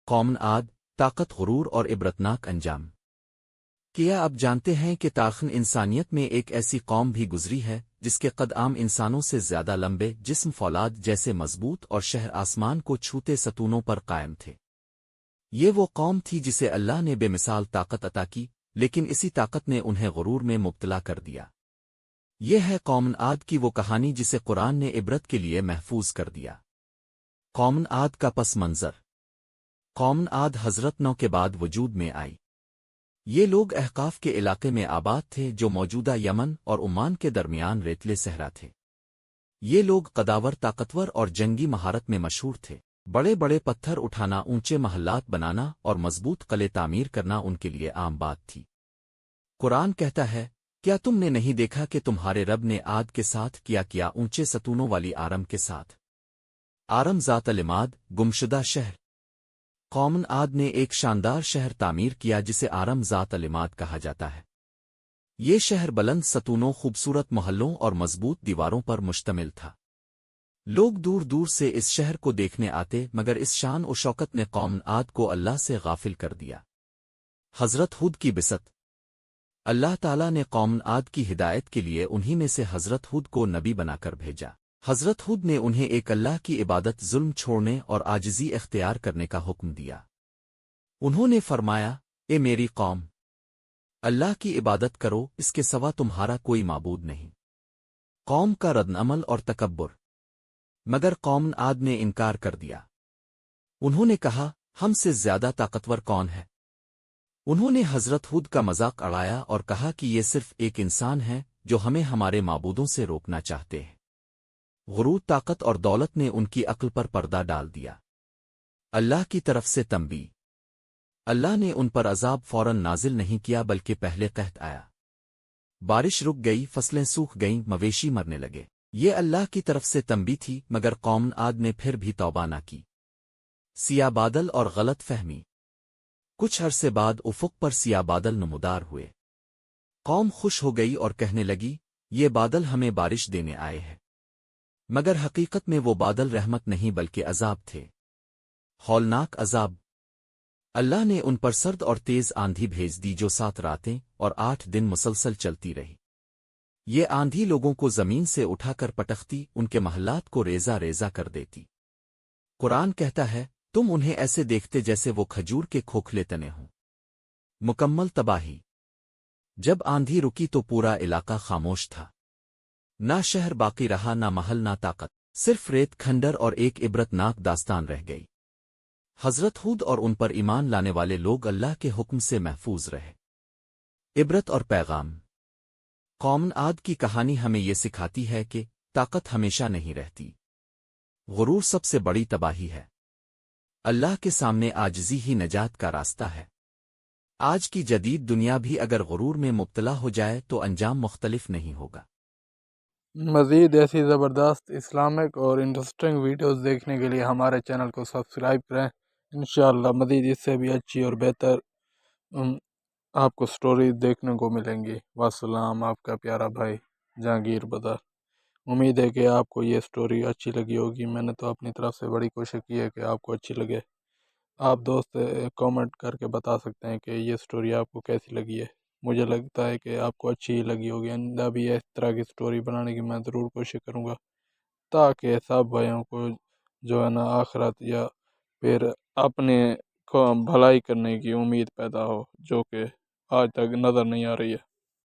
قوم عاد، طاقت غرور اور عبرتناک انجام۔ کیا آپ جانتے ہیں کہ تاخن انسانیت میں ایک ایسی قوم بھی گزری ہے جس کے قد عام انسانوں سے زیادہ لمبے، جسم فولاد جیسے مضبوط اور شہر آسمان کو چھوتے ستونوں پر قائم تھے؟ یہ وہ قوم تھی جسے اللہ نے بے مثال طاقت عطا کی، لیکن اسی طاقت نے انہیں غرور میں مبتلا کر دیا۔ یہ ہے قوم عاد کی وہ کہانی جسے قرآن نے عبرت کے لیے محفوظ کر دیا۔ قوم عاد کا پس منظر۔ قوم عاد حضرت نو کے بعد وجود میں آئی۔ یہ لوگ احقاف کے علاقے میں آباد تھے جو موجودہ یمن اور عمان کے درمیان ریتلے صحرا تھے۔ یہ لوگ قداور، طاقتور اور جنگی مہارت میں مشہور تھے۔ بڑے بڑے پتھر اٹھانا، اونچے محلات بنانا اور مضبوط قلعے تعمیر کرنا ان کے لیے عام بات تھی۔ قرآن کہتا ہے، کیا تم نے نہیں دیکھا کہ تمہارے رب نے عاد کے ساتھ کیا اونچے ستونوں والی آرم کے ساتھ؟ آرم ذات العماد، گمشدہ شہر۔ قوم عاد نے ایک شاندار شہر تعمیر کیا جسے آرم ذات العماد کہا جاتا ہے۔ یہ شہر بلند ستونوں، خوبصورت محلوں اور مضبوط دیواروں پر مشتمل تھا۔ لوگ دور دور سے اس شہر کو دیکھنے آتے، مگر اس شان و شوکت نے قوم عاد کو اللہ سے غافل کر دیا۔ حضرت ہود کی بست۔ اللہ تعالیٰ نے قوم عاد کی ہدایت کے لیے انہی میں سے حضرت ہود کو نبی بنا کر بھیجا۔ حضرت ہود نے انہیں ایک اللہ کی عبادت، ظلم چھوڑنے اور عاجزی اختیار کرنے کا حکم دیا۔ انہوں نے فرمایا، اے میری قوم! اللہ کی عبادت کرو، اس کے سوا تمہارا کوئی معبود نہیں۔ قوم کا رد عمل اور تکبر۔ مگر قوم عاد نے انکار کر دیا۔ انہوں نے کہا، ہم سے زیادہ طاقتور کون ہے؟ انہوں نے حضرت ہود کا مذاق اڑایا اور کہا کہ یہ صرف ایک انسان ہے جو ہمیں ہمارے معبودوں سے روکنا چاہتے ہیں۔ غرور، طاقت اور دولت نے ان کی عقل پر پردہ ڈال دیا۔ اللہ کی طرف سے تنبیہ۔ اللہ نے ان پر عذاب فوراً نازل نہیں کیا بلکہ پہلے قحط آیا۔ بارش رک گئی، فصلیں سوکھ گئیں، مویشی مرنے لگے۔ یہ اللہ کی طرف سے تنبیہ تھی، مگر قوم عاد نے پھر بھی توبہ نہ کی۔ سیاہ بادل اور غلط فہمی۔ کچھ عرصے بعد افق پر سیاہ بادل نمودار ہوئے۔ قوم خوش ہو گئی اور کہنے لگی، یہ بادل ہمیں بارش دینے آئے ہیں۔ مگر حقیقت میں وہ بادل رحمت نہیں بلکہ عذاب تھے، ہولناک عذاب۔ اللہ نے ان پر سرد اور تیز آندھی بھیج دی جو 7 راتیں اور 8 دن مسلسل چلتی رہی۔ یہ آندھی لوگوں کو زمین سے اٹھا کر پٹختی، ان کے محلات کو ریزہ ریزہ کر دیتی۔ قرآن کہتا ہے، تم انہیں ایسے دیکھتے جیسے وہ کھجور کے کھوکھلے تنے ہوں۔ مکمل تباہی۔ جب آندھی رکی تو پورا علاقہ خاموش تھا۔ نہ شہر باقی رہا، نہ محل، نہ طاقت، صرف ریت، کھنڈر اور ایک عبرتناک داستان رہ گئی۔ حضرت ہود اور ان پر ایمان لانے والے لوگ اللہ کے حکم سے محفوظ رہے۔ عبرت اور پیغام۔ قوم عاد کی کہانی ہمیں یہ سکھاتی ہے کہ طاقت ہمیشہ نہیں رہتی۔ غرور سب سے بڑی تباہی ہے۔ اللہ کے سامنے عاجزی ہی نجات کا راستہ ہے۔ آج کی جدید دنیا بھی اگر غرور میں مبتلا ہو جائے تو انجام مختلف نہیں ہوگا۔ مزید ایسی زبردست اسلامک اور انٹرسٹنگ ویڈیوز دیکھنے کے لیے ہمارے چینل کو سبسکرائب کریں۔ انشاءاللہ مزید اس سے بھی اچھی اور بہتر آپ کو سٹوریز دیکھنے کو ملیں گی۔ والسلام، آپ کا پیارا بھائی جہانگیر بدر۔ امید ہے کہ آپ کو یہ سٹوری اچھی لگی ہوگی۔ میں نے تو اپنی طرف سے بڑی کوشش کی ہے کہ آپ کو اچھی لگے۔ آپ دوست کامنٹ کر کے بتا سکتے ہیں کہ یہ سٹوری آپ کو کیسی لگی ہے۔ مجھے لگتا ہے کہ آپ کو اچھی لگی ہوگی۔ آئندہ بھی اس طرح کی سٹوری بنانے کی میں ضرور کوشش کروں گا، تاکہ سب بھائیوں کو جو ہے نا آخرت یا پھر اپنے کو بھلائی کرنے کی امید پیدا ہو، جو کہ آج تک نظر نہیں آ رہی ہے۔